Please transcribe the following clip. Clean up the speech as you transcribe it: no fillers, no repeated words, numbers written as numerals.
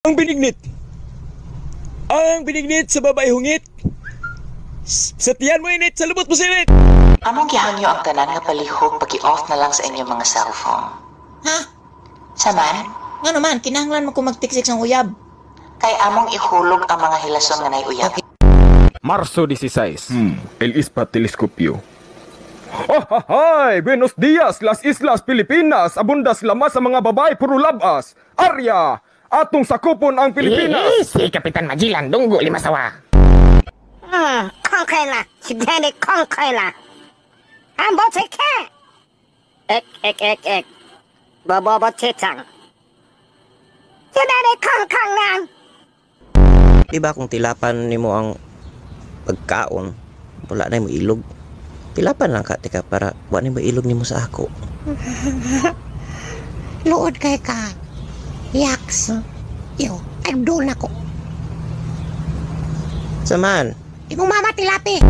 Ang binignit. Ang binignit sa babae hungit. Sa tiyan mo init, sa lubot mo sinit. Among gihangyo ang tanan nga palihog pag-i-off na lang sa inyong mga cellphone. Ha? Saman, Nga naman, kinahanglan mo ko magtiksik ng uyab. kay among ihulog ang mga hilason nga nay uyab. Marso 16. El Ispa Teleskopyo. Oh, hi! Buenos dias, Las Islas, Pilipinas. Abundas lamas sa mga babae, puro labas. Arya! Atong sakupon ang Pilipinas. Si Kapitan Magellan, dunggo lima sawa. 콩카일라 시대니 콩카일라 안 보체케 엑 뭐뭐 채창 시대니 콩콩랑 Di ba kung tilapan nimo ang pagkaon, wala na mo ilog. Tilapan lang ka, tika, para wala na mo ilog nimo sa ako. luod kay ka yaks yo agdol nako Saman, imong mama tilapi